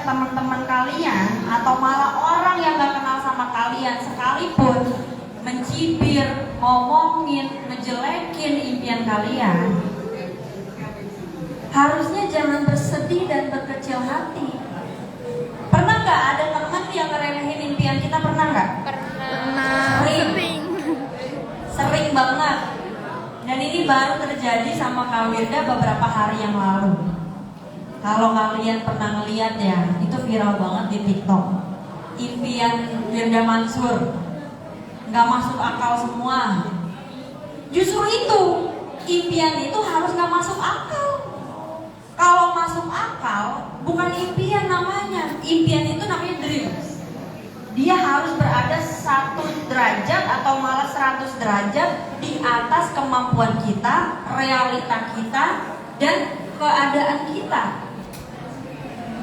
teman-teman kalian atau malah orang yang gak kenal sama kalian sekalipun mencibir, ngomongin, ngejelekin impian kalian, harusnya jangan bersedih dan berkecil hati. Pernah gak ada teman yang ngeremehin impian kita? Pernah gak? Pernah. Sering banget. Dan ini baru terjadi sama Kak Wirda beberapa hari yang lalu. Kalau kalian pernah ngeliat ya, itu viral banget di TikTok. Impian Wirda Mansur gak masuk akal semua. Justru itu, impian itu harus gak masuk akal. Kalau masuk akal, bukan impian namanya. Impian itu namanya dreams. Dia harus berada 1 derajat atau malah 100 derajat di atas kemampuan kita, realita kita, dan keadaan kita.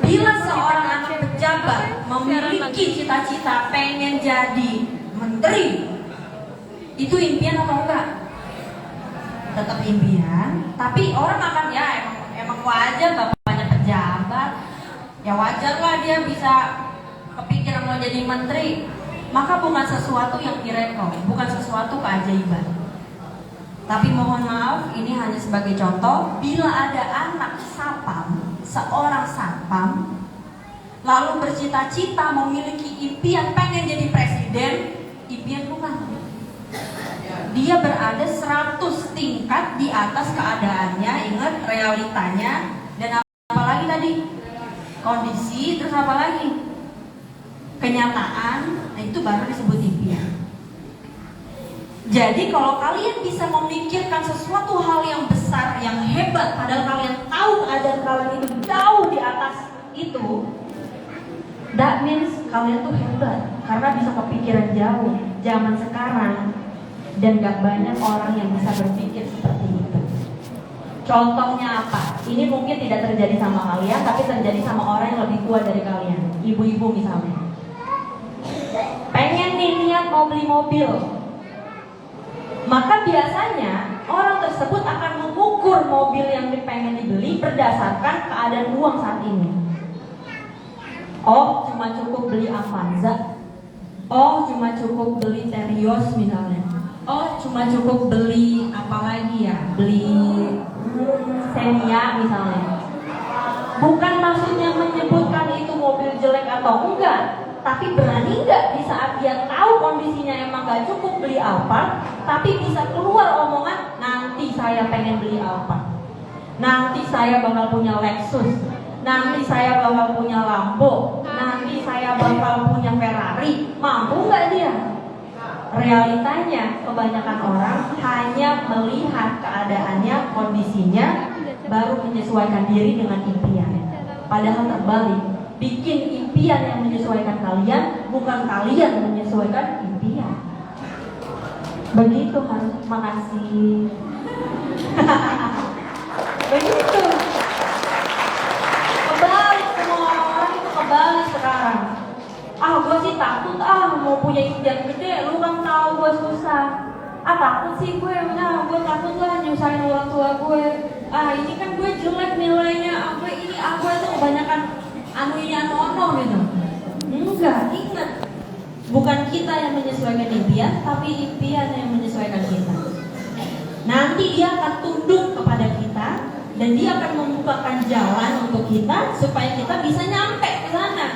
Bila seorang anak pejabat memiliki cita-cita pengen jadi menteri, itu impian atau enggak? Tetap impian, tapi orang akan ya emang wajar bapaknya pejabat, ya wajar lah dia bisa kepikiran mau jadi menteri. Maka bukan sesuatu yang miracle, bukan sesuatu keajaiban. Tapi mohon maaf, ini hanya sebagai contoh. Bila ada anak satpam, seorang satpam, lalu bercita-cita memiliki impian pengen jadi presiden, impian bukan. Dia berada 100 tingkat di atas keadaannya, ingat realitanya, dan apa lagi tadi? Kondisi, terus apa lagi? Kenyataan, nah itu baru disebut impian. Jadi kalau kalian bisa memikirkan sesuatu hal yang besar, yang hebat, padahal kalian tahu keadaan kalian itu jauh di atas itu, that means kalian tuh hebat karena bisa kepikiran jauh. Zaman sekarang dan gak banyak orang yang bisa berpikir seperti itu. Contohnya apa? Ini mungkin tidak terjadi sama kalian, tapi terjadi sama orang yang lebih tua dari kalian. Ibu-ibu misalnya, pengen nih niat mau beli mobil, maka biasanya orang tersebut akan mengukur mobil yang pengen dibeli berdasarkan keadaan uang saat ini. Oh, cuma cukup beli Avanza. Oh, cuma cukup beli Terios misalnya. Oh, cuma cukup beli apa lagi ya? Beli Xenia misalnya. Bukan maksudnya menyebutkan itu mobil jelek atau enggak, tapi berani nggak di saat dia tahu kondisinya emang nggak cukup beli Alphard, tapi bisa keluar omongan, nanti saya pengen beli Alphard, nanti saya bakal punya Lexus, nanti saya bakal punya Lambo, nanti saya bakal punya Ferrari. Mampu nggak dia? Realitanya kebanyakan orang hanya melihat keadaannya, kondisinya, baru menyesuaikan diri dengan impian. Padahal terbalik, bikin impian yang menyesuaikan kalian, bukan kalian menyesuaikan impian. Begitu harus. Makasih. Begitu. Kebalik, semua orang-orang itu kebalik sekarang. Ah, gue sih takut mau punya impian gede, lu kan tahu gue susah. Ah, takut sih gue, nah gue takut lah nyusahin orang tua gue. Ah, ini kan gue jelek nilainya, gue itu kebanyakan ini gitu. Enggak, ingat, bukan kita yang menyesuaikan impian, tapi impian yang menyesuaikan kita. Nanti dia akan tunduk kepada kita dan dia akan membukakan jalan untuk kita supaya kita bisa nyampe ke sana.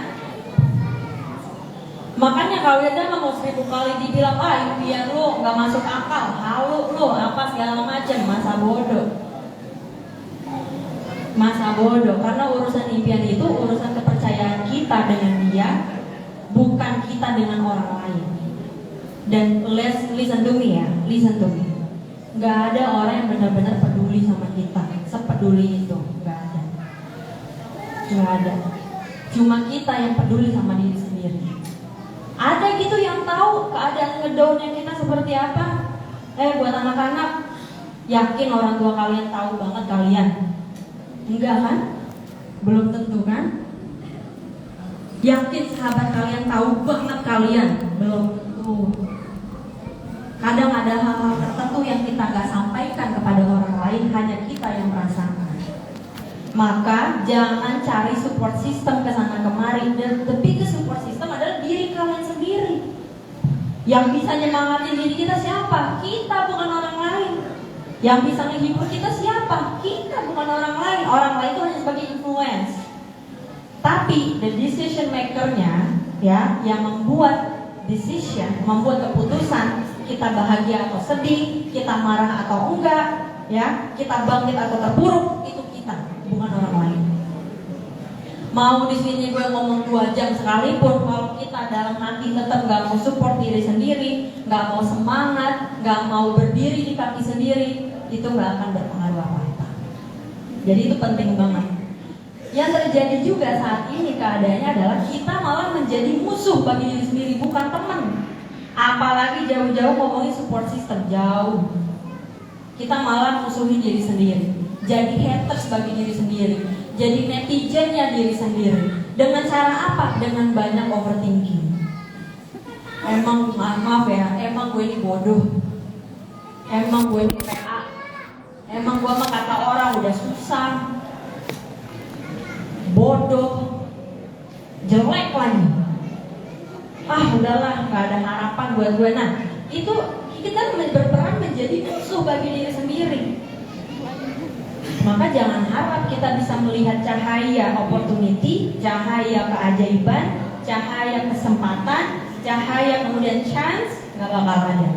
Makanya kalau dia mau 1000 kali dibilang, impian lu nggak masuk akal, halu lu, apa segala macam, masa bodoh, karena urusan impian itu urusan kepercayaan kita dengan dia, bukan kita dengan orang lain. Dan listen to me ya, nggak ada orang yang benar-benar peduli sama kita, sepeduli itu, nggak ada. Cuma kita yang peduli sama diri sendiri. Ada gitu yang tahu keadaan ngedownnya kita seperti apa? Buat anak-anak, yakin orang tua kalian tahu banget kalian? Enggak kan? Belum tentu kan? Yakin sahabat kalian tahu banget kalian? Belum tentu. Kadang ada hal-hal tertentu yang kita gak sampaikan kepada orang lain, hanya kita yang merasakan. Maka jangan cari support system ke sana kemari. Dan the biggest support system adalah diri kalian sendiri. Yang bisa nyemangatin diri kita siapa? Kita, bukan orang lain. Yang bisa menghibur kita siapa? Kita, bukan orang lain. Orang lain itu hanya sebagai influence. Tapi the decision maker-nya, ya, yang membuat decision, membuat keputusan, kita bahagia atau sedih, kita marah atau enggak, ya, kita bangkit atau terpuruk, itu kita, bukan orang lain. Mau di sini gue ngomong 2 jam sekalipun, kalau kita dalam hati tetap nggak mau support diri sendiri, nggak mau semangat, nggak mau berdiri di kaki sendiri, itu nggak akan berpengaruh apa-apa. Jadi itu penting banget. Yang terjadi juga saat ini keadaannya adalah kita malah menjadi musuh bagi diri sendiri, bukan teman. Apalagi jauh-jauh ngomongin support system, jauh. Kita malah musuhin diri sendiri, jadi haters bagi diri sendiri, jadi netizennya diri sendiri. Dengan cara apa? Dengan banyak overthinking. Emang maaf ya, emang gue ini bodoh, emang gue ini PA, emang gue mah kata orang udah susah, bodoh, jelek lagi. Udahlah, gak ada harapan buat gue. Nah, itu kita berperan menjadi musuh bagi diri sendiri. Maka jangan harap kita bisa melihat cahaya opportunity, cahaya keajaiban, cahaya kesempatan, cahaya kemudian chance, gak bakal ada.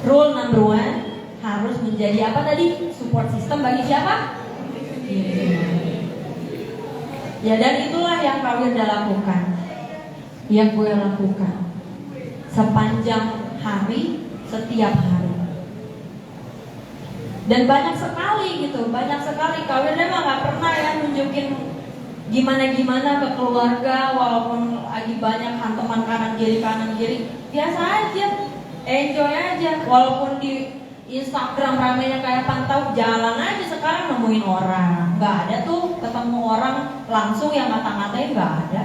Rule number 1, harus menjadi apa tadi? Support system bagi siapa? Ya, dan itulah yang Kawirda lakukan, yang gue lakukan sepanjang hari, setiap hari. Dan banyak sekali gitu, banyak sekali. Kawirda mah gak pernah ya nunjukin gimana-gimana ke keluarga, walaupun lagi banyak hantaman kanan kiri, biasa aja, enjoy aja. Walaupun di Instagram ramenya kayak pantau, jalan aja sekarang nemuin orang. Gak ada tuh ketemu orang langsung yang ngata-ngatain, gak ada.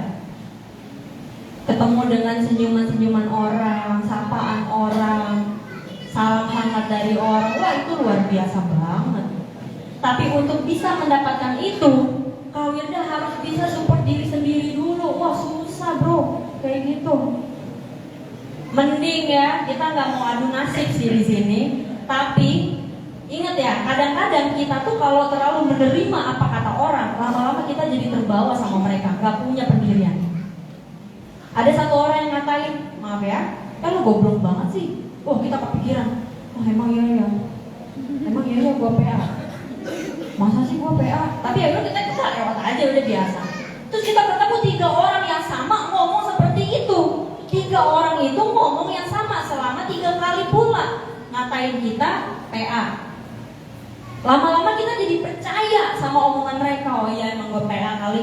Ketemu dengan senyuman-senyuman orang, sapaan orang, salam hangat dari orang, wah itu luar biasa banget. Tapi untuk bisa mendapatkan itu, Kawirda harus bisa support diri sendiri dulu. Wah susah bro, kayak gitu. Mending ya kita nggak mau adu nasib sih di sini. Tapi ingat ya, kadang-kadang kita tuh kalau terlalu menerima apa kata orang, lama-lama kita jadi terbawa sama mereka, nggak punya pendirian. Ada satu orang yang ngatain, maaf ya, lu goblok banget sih. Wah kita kepikiran, emang iya gue PA. Masa sih gue PA? Tapi ya udah kita lewat aja, udah biasa. Terus kita ketemu 3 orang yang sama ngomong seperti itu. 3 orang itu ngomong yang sama selama 3 kali pula ngatain kita PA. Lama-lama kita jadi percaya sama omongan mereka. Oh iya emang gue PA kali.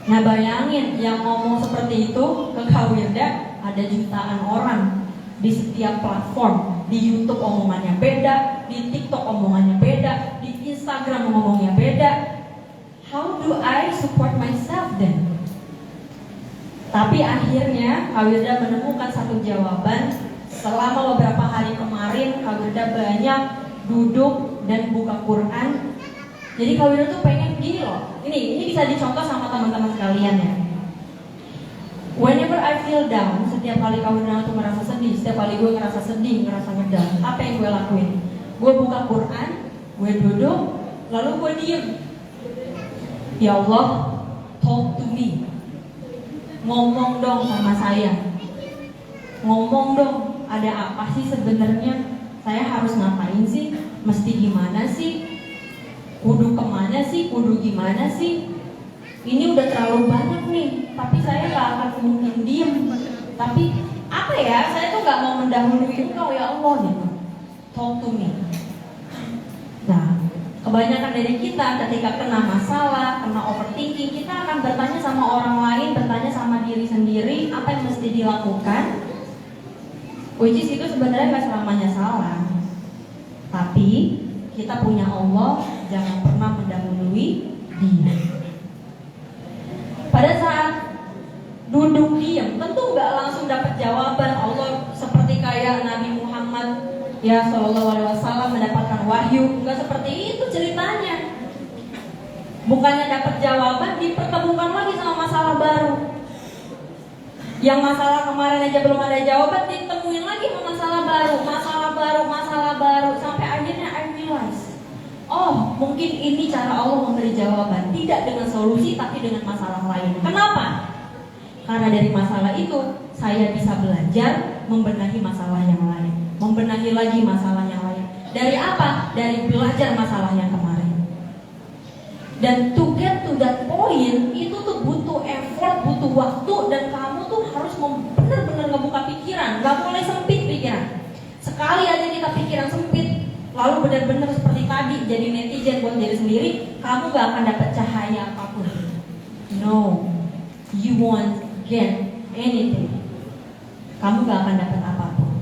Nah bayangin, yang ngomong seperti itu ke Kawirda ada jutaan orang di setiap platform. Di YouTube omongannya beda, di TikTok omongannya beda, di Instagram ngomongnya beda. How do I support myself then? Tapi akhirnya Kawirda menemukan satu jawaban. Selama beberapa hari kemarin Kawirda banyak duduk dan buka Quran. Jadi Kawirda tuh pengen gini loh. Ini bisa dicontoh sama teman-teman sekalian ya. Whenever I feel down, setiap kali Kawirda tuh merasa sedih, setiap kali gue ngerasa sedih, ngerasa ngedown, apa yang gue lakuin? Gue buka Quran, gue duduk, lalu gue diem. Ya Allah, talk to me. Ngomong dong sama saya. Ngomong dong, ada apa sih sebenarnya? Saya harus ngapain sih? Mesti gimana sih? Kudu kemana sih? Kudu gimana sih? Ini udah terlalu banyak nih, tapi saya gak akan mungkin diem. Tapi apa ya, saya tuh gak mau mendahului engkau ya Allah gitu. Talk to me. Nah, kebanyakan dari kita ketika kena masalah, kena overthinking, kita akan bertanya sama orang lain, bertanya sama diri sendiri, apa yang mesti dilakukan. Which is itu sebenarnya gak selamanya salah. Tapi kita punya Allah, jangan pernah mendahului Dia. Pada saat duduk diam, tentu nggak langsung dapat jawaban. Allah seperti kayak Nabi Muhammad ya Shallallahu Alaihi Wasallam mendapatkan wahyu wahyu. Enggak seperti itu ceritanya. Bukannya dapat jawaban, dipertemukan lagi sama masalah baru. Yang masalah kemarin aja belum ada jawaban, ditemuin lagi sama masalah baru, masalah baru, masalah baru. Sampai akhirnya I realize, oh mungkin ini cara Allah memberi jawaban. Tidak dengan solusi, tapi dengan masalah lain. Kenapa? Karena dari masalah itu, saya bisa belajar membenahi masalah yang lain. Membenahi lagi masalah yang lain. Dari apa? Dari belajar masalah yang kemarin. Dan to get to that point itu tuh butuh effort, butuh waktu, dan kamu tuh harus benar-benar ngebuka pikiran, gak boleh sempit pikiran. Sekali aja kita pikiran sempit, lalu benar-benar seperti tadi jadi netizen buat diri sendiri, kamu gak akan dapat cahaya apapun. No, you won't get anything. Kamu gak akan dapat apapun.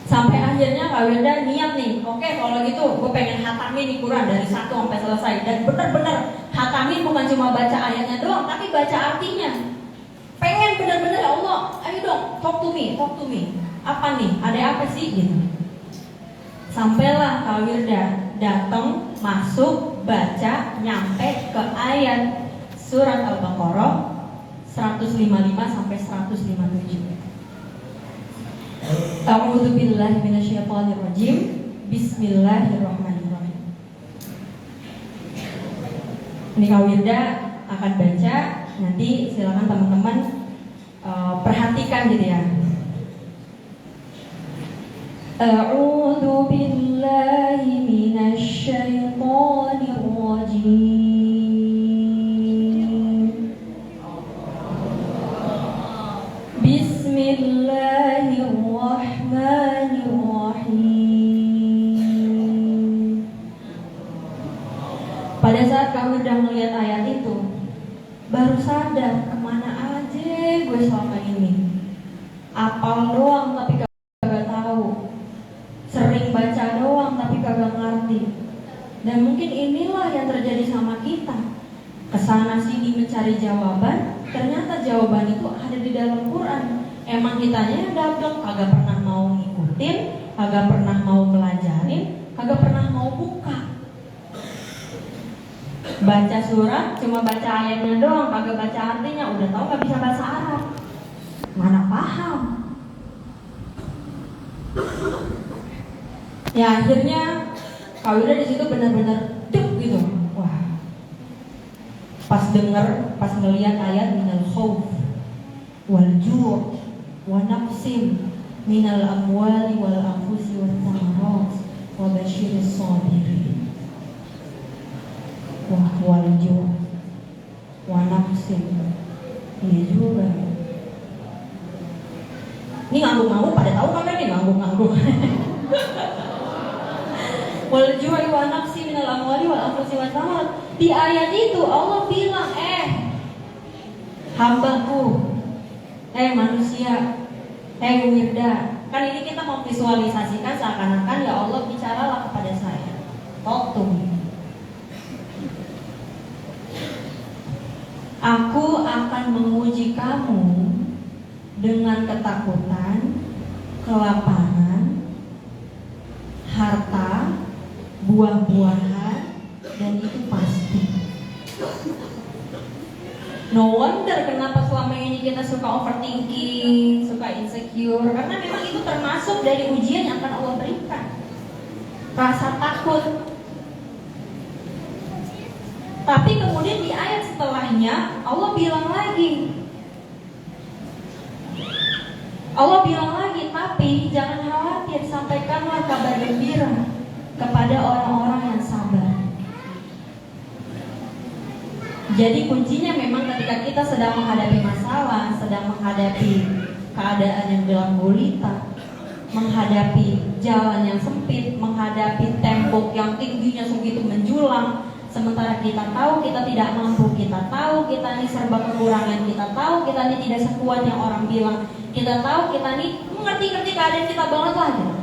Sampai akhirnya Kak Wilda niat nih, oke kalau gitu gue pengen hatamin nih Quran dari 1 sampai selesai. Dan bener-bener hatamin bukan cuma baca ayatnya doang, tapi baca artinya. Pengen bener-bener, ya Allah, ayo dong, talk to me. Apa nih, ada apa sih gitu. Sampailah Kak Wilda datang, masuk, baca, nyampe ke ayat surat Al-Baqarah 155 sampai 157. A'udzu billahi minasyaitonir rajim. Bismillahirrahmanirrahim. Ini Kak Wilda akan baca, nanti silakan teman-teman perhatikan gitu ya. A'udzu billahi minasyaitonir rajim. Bismillahirrahmanirrahim. Pada saat kamu udah melihat ayat itu, baru sadar kemana aja gue selama ini. Apal doang tapi kagak tahu, sering baca doang tapi kagak ngerti. Dan mungkin inilah yang terjadi sama kita. Kesana sini mencari jawaban, ternyata jawaban itu ada di dalam Quran. Emang kitanya yang dagang, kagak pernah mau ngikutin, kagak pernah mau pelajarin, kagak pernah mau buka. Baca surat, cuma baca ayatnya doang, kagak baca artinya. Udah tahu gak bisa bahasa Arab, mana paham. Ya akhirnya Kak Wilda di situ benar-benar duk gitu. Wah, pas denger, pas ngeliat ayat minal khauf wal ju' wa naqsim minal amwali wal anfusi wat thamarat wa basyiris sabirin. Wah, wal ju' wa naqsim. Iya juga. Ini ngangguk-ngangguk, pada tahu kan nih ngangguk-ngangguk. Wal ju'i wa naqsim minal amwali wal anfusi wat thamarat. Di ayat itu Allah bilang, hambaku, manusia, Wilda. Kan ini kita mau visualisasikan seakan-akan ya Allah bicaralah kepada saya. Talk to me. Aku akan menguji kamu dengan ketakutan, kelaparan, harta, buah-buahan, dan itu pasti. No wonder kenapa selama ini kita suka overthinking, suka insecure, karena memang itu termasuk dari ujian yang akan Allah berikan. Rasa takut. Tapi kemudian di ayat setelahnya Allah bilang lagi, tapi jangan khawatir, sampaikanlah kabar gembira kepada orang-orang yang sabar. Jadi kuncinya memang ketika kita sedang menghadapi masalah, sedang menghadapi keadaan yang gelap gulita, menghadapi jalan yang sempit, menghadapi tembok yang tingginya segitu menjulang, sementara kita tahu kita tidak mampu, kita tahu kita ini serba kekurangan, kita tahu kita ini tidak sekuat yang orang bilang, kita tahu kita ini mengerti keadaan kita banget lah gitu.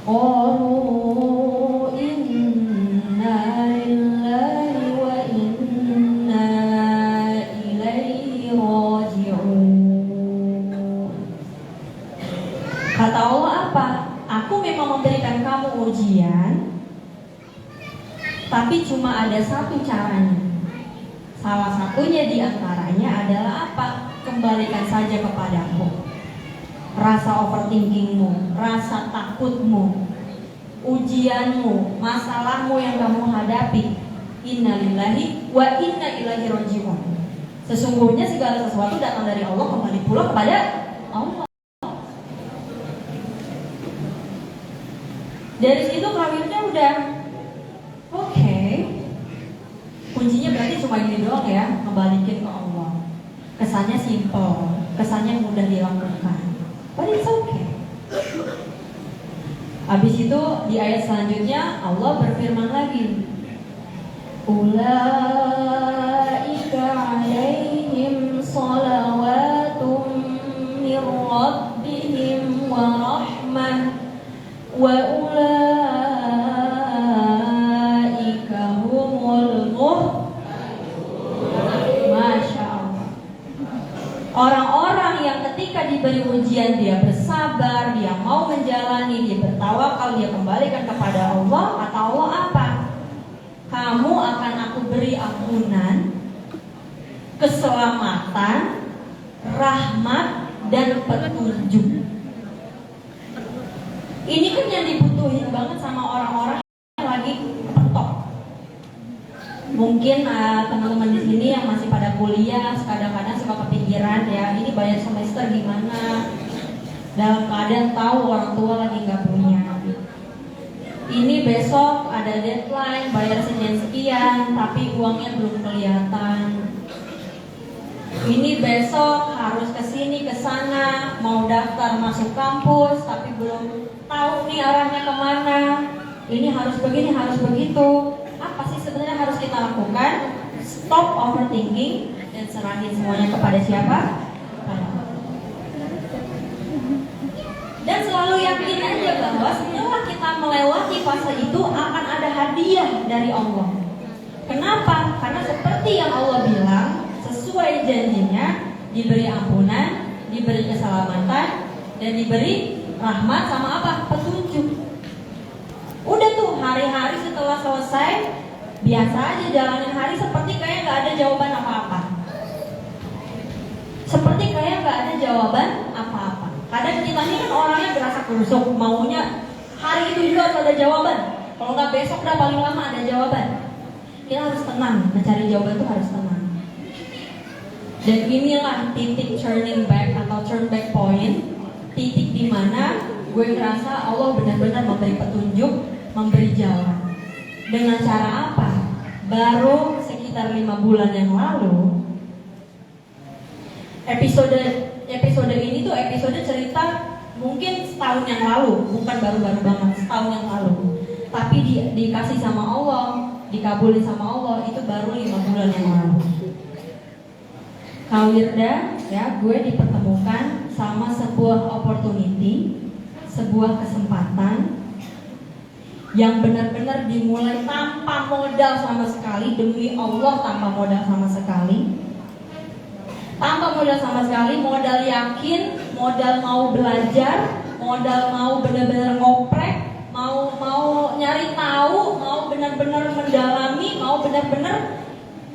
Oh, inna lillahi wa inna ilaihi raji'un. Kata Allah apa? Aku memang memberikan kamu Tapi cuma ada satu caranya. Salah satunya diantaranya adalah apa? Kembalikan saja kepadaku. Rasa overthinkingmu, rasa takutmu, ujianmu, masalahmu yang kamu hadapi. Innalillahi wa inna ilaihi raji'un. Sesungguhnya segala sesuatu datang dari Allah, kembali pula kepada Allah. Dari situ kawinnya udah oke. Kuncinya berarti cuma ini doang ya, ngebalikin ke Allah. Kesannya simple, kesannya mudah dilakukan, but it's okay. Habis itu di ayat selanjutnya Allah berfirman lagi, Ulaika alaihim salawatum min rabbihim wa rahmah wa ulaika humul Masya Allah. Orang-orang yang ketika diberi ujian dia bersabar, dia mau menjalani, dia bertawakal, dia kembalikan kepada Allah. Kata Allah apa? Kamu akan aku beri ampunan, keselamatan, rahmat, dan petunjuk. Ini kan yang dibutuhin banget sama orang-orang yang lagi petok. Mungkin teman-teman di sini yang masih pada kuliah kadang-kadang suka kepikiran ya, ini bayar semester gimana? Dalam keadaan tahu orang tua lagi nggak punya. Ini besok ada deadline bayar sekian, tapi uangnya belum kelihatan. Ini besok harus kesini kesana, mau daftar masuk kampus, tapi belum tahu nih arahnya kemana. Ini harus begini, harus begitu. Apa sih sebenarnya harus kita lakukan? Stop overthinking dan serahin semuanya kepada siapa? Dan selalu yakin aja bahwa setelah kita melewati fase itu akan ada hadiah dari Allah. Kenapa? Karena seperti yang Allah bilang, sesuai janjinya, diberi ampunan, diberi keselamatan, dan diberi rahmat sama apa? Petunjuk. Udah tuh hari-hari setelah selesai, biasa aja jalanin hari seperti kayak gak ada jawaban apa-apa. Seperti kayak gak ada jawaban apa-apa. Kadang kita ini kan orangnya berasa kerusuk, maunya hari itu juga harus ada jawaban. Kalau nggak besok dah paling lama ada jawaban. Kita harus tenang, mencari jawaban itu harus tenang. Dan inilah titik turning back atau turn back point, titik di mana gue ngerasa Allah benar-benar memberi petunjuk, memberi jalan. Dengan cara apa? Baru sekitar 5 bulan yang lalu, episode ini tuh episode cerita mungkin setahun yang lalu, bukan baru-baru banget, setahun yang lalu. Tapi dikasih sama Allah, dikabulin sama Allah itu baru 5 bulan yang lalu. Kawirda, ya, gue dipertemukan sama sebuah opportunity, sebuah kesempatan yang benar-benar dimulai tanpa modal sama sekali, demi Allah tanpa modal sama sekali. Tanpa modal sama sekali, modal yakin, modal mau belajar, modal mau benar-benar ngoprek, mau nyari tahu, mau benar-benar mendalami, mau benar-benar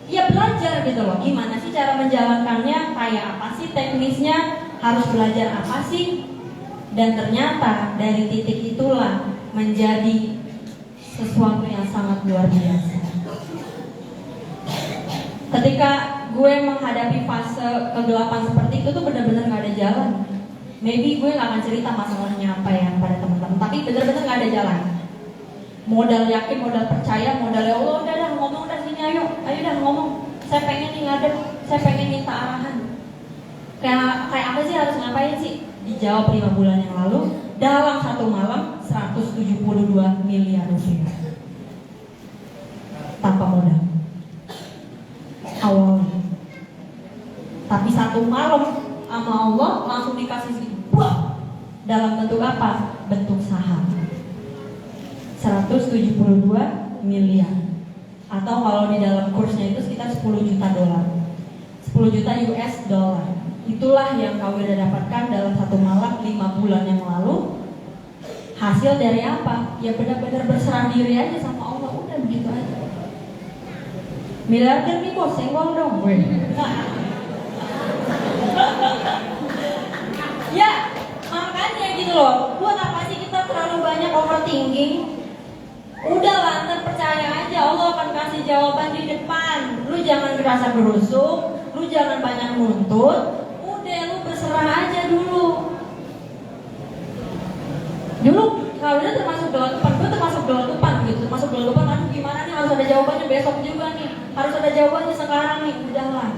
ya belajar gitu loh. Gimana sih cara menjalankannya, kayak apa sih teknisnya, harus belajar apa sih. Dan ternyata dari titik itulah menjadi sesuatu yang sangat luar biasa. Ketika gue menghadapi fase kegelapan seperti itu tuh benar-benar gak ada jalan. Maybe gue gak akan cerita masalahnya apa ya pada teman-teman, tapi benar-benar gak ada jalan. Modal yakin, modal percaya, modal ya Allah, udah dah ngomong dah sini, ayo dah ngomong. Saya pengen nih ngadep, saya pengen minta arahan. Kayak apa sih, harus ngapain sih? Dijawab 5 bulan yang lalu, dalam satu malam 172 miliar rupiah. Tanpa modal. Awalnya. Tapi satu malam sama Allah langsung dikasih segitu. Wah, dalam bentuk apa? Bentuk saham. 172 miliar. Atau kalau di dalam kursnya itu sekitar 10 juta dolar. 10 juta US dollar. Itulah yang kau udah dapatkan dalam satu malam 5 bulan yang lalu. Hasil dari apa? Ya benar-benar berserah diri aja sama Allah. Udah begitu aja. Miliarder nih bos, senggol dong. Ya, makanya gitu loh. Buat apa sih kita terlalu banyak overthinking? Udahlah, ntar percaya aja Allah akan kasih jawaban di depan. Lu jangan ngerasa berusuk, lu jangan banyak nuntut. Udah, lu berserah aja dulu. Dulu kalau udah termasuk doa-doa, gue termasuk doa-doa gitu, termasuk doa-doa. Aduh gimana nih, harus ada jawabannya besok juga nih, harus ada jawabannya sekarang nih. Udahlah,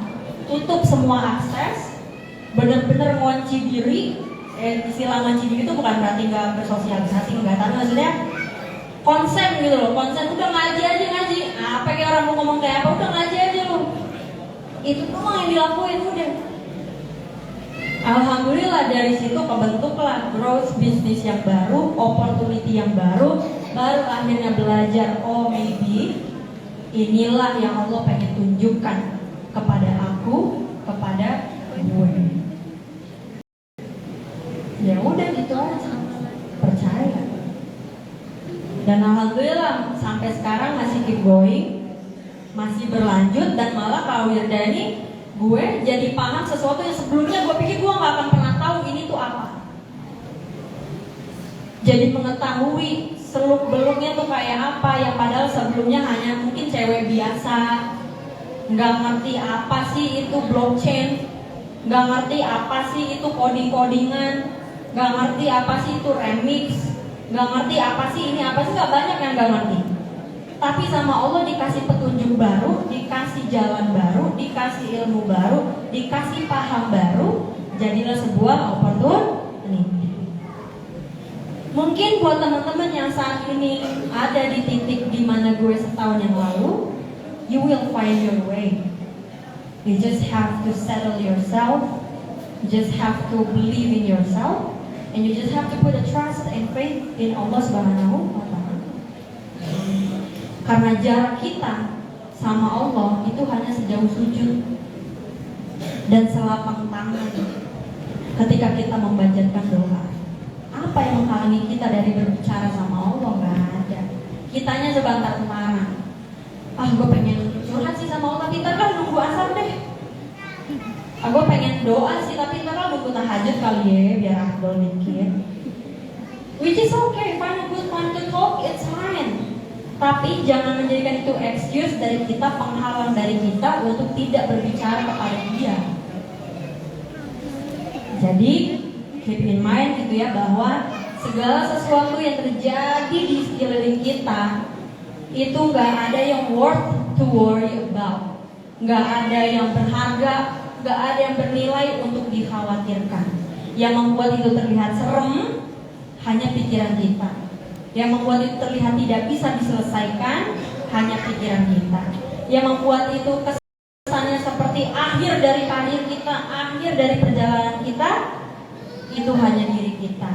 tutup semua akses, bener-bener ngunci diri. Istilah ngunci diri itu bukan berarti nggak bersosialisasi, nggak, tapi maksudnya konsen gitu loh, konsen. Udah ngaji aja, ngaji. Apa kayak orang mau ngomong kayak apa, udah ngaji aja lo. Itu tuh yang dilakuin udah. Alhamdulillah dari situ kebentuklah growth bisnis yang baru, opportunity yang baru akhirnya belajar, oh maybe inilah yang Allah pengen tunjukkan kepada aku, kepada gue. Ya udah gitu aja, percaya. Dan alhamdulillah sampai sekarang masih keep going, masih berlanjut, dan malah kalau Wirda ini gue jadi paham sesuatu yang sebelumnya gue pikir gue gak akan pernah tahu ini tuh apa. Jadi mengetahui seluk beluknya tuh kayak apa, yang padahal sebelumnya hanya mungkin cewek biasa, gak ngerti apa sih itu blockchain, gak ngerti apa sih itu coding-codingan, gak ngerti apa sih itu remix, gak ngerti apa sih ini apa sih, gak banyak yang gak ngerti. Tapi sama Allah dikasih petunjuk baru, dikasih jalan baru, dikasih ilmu baru, dikasih paham baru, jadilah sebuah opportunity. Mungkin buat teman-teman yang saat ini ada di titik di mana gue setahun yang lalu, you will find your way. You just have to settle yourself, you just have to believe in yourself, and you just have to put a trust and faith in Allah Subhanahu wa Ta'ala. Karena jarak kita sama Allah itu hanya sejauh sujud dan selapang tangan ketika kita memanjatkan doa. Apa yang menghalangi kita dari berbicara sama Allah? Gak ada. Kitanya sebentar marah. Gue pengen curhat sih sama Allah, tapi ntar kan nunggu asar deh. Gue pengen doa sih, tapi ntar kan nunggu tahajud kali ya, biar aku dikit. Which is okay, find a good time to talk, it's fine. Tapi jangan menjadikan itu excuse dari kita, penghalang dari kita untuk tidak berbicara kepada Dia. Jadi keep in mind gitu ya, bahwa segala sesuatu yang terjadi di sekeliling kita itu gak ada yang worth to worry about, gak ada yang berharga, gak ada yang bernilai untuk dikhawatirkan. Yang membuat itu terlihat serem hanya pikiran kita. Yang membuat itu terlihat tidak bisa diselesaikan hanya pikiran kita. Yang membuat itu kesannya seperti akhir dari karir kita, akhir dari perjalanan kita, itu hanya diri kita.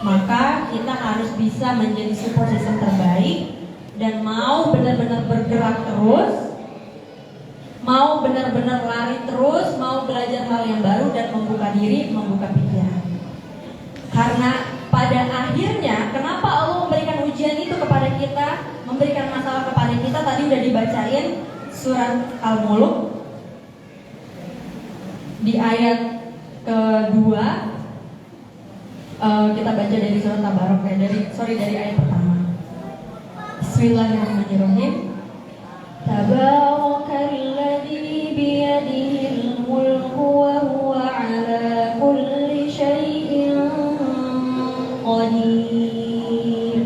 Maka kita harus bisa menjadi support system terbaik dan mau benar-benar bergerak terus, mau benar-benar lari terus, mau belajar hal yang baru dan membuka diri, membuka pikiran. Karena pada akhirnya, kenapa Allah memberikan ujian itu kepada kita, memberikan masalah kepada kita? Tadi udah dibacain surat Al-Mulk di ayat kedua. Kita baca dari surat Tabarok ya, dari ayat pertama. Bismillahirrahmanirrahim. Tabarakalladzi biyadihil mulku wa huwa ala kulli syai'in qadir.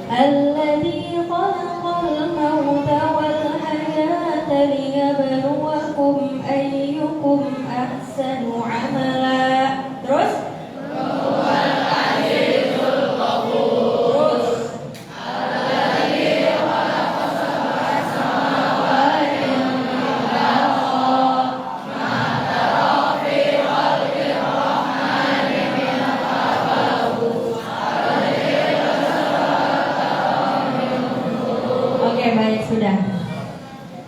Alladzi khalaqal mauta wal hayata liyabluwakum ayyukum ahsanu amala. Terus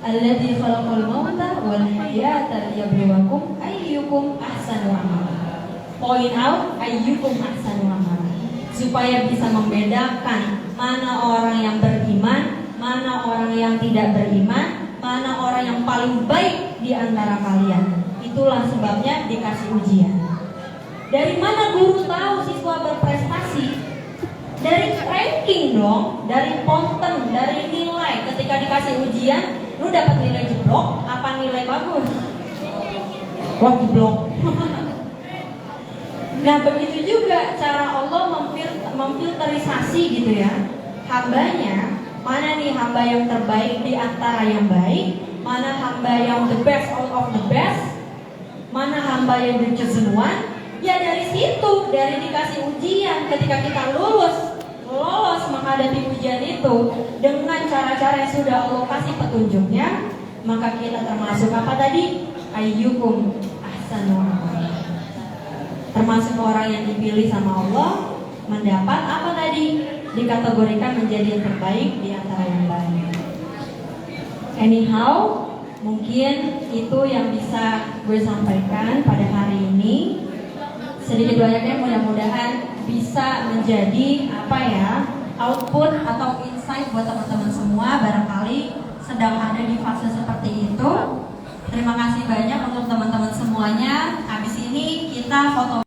alladzi khalaqal mauta wal hayata liyabluwakum ayyukum ahsanu amala. Point out ayyukum ahsanu amala, supaya bisa membedakan mana orang yang beriman, mana orang yang tidak beriman, mana orang yang paling baik di antara kalian. Itulah sebabnya dikasih ujian. Dari mana guru tahu siswa berprestasi? Dari ranking dong, dari konten, dari nilai. Ketika dikasih ujian, lu dapat nilai jeblok, apa nilai bagus? Wah, jeblok. Nah, begitu juga cara Allah memfilterisasi gitu ya hambanya. Mana nih hamba yang terbaik di antara yang baik, mana hamba yang the best out of the best, mana hamba yang the chosen one. Ya dari situ, dari dikasih ujian, ketika kita lolos menghadapi ujian itu dengan cara-cara yang sudah Allah kasih petunjuknya, maka kita termasuk apa tadi? Ayyukum ahsanu amala. Termasuk orang yang dipilih sama Allah, mendapat apa tadi? Dikategorikan menjadi yang terbaik di antara yang lain. Anyhow, mungkin itu yang bisa gue sampaikan pada hari ini. Sedikit banyaknya mudah-mudahan bisa menjadi output atau insight buat teman-teman semua, barangkali sedang ada di fase seperti itu. Terima kasih banyak untuk teman-teman semuanya. Habis ini kita foto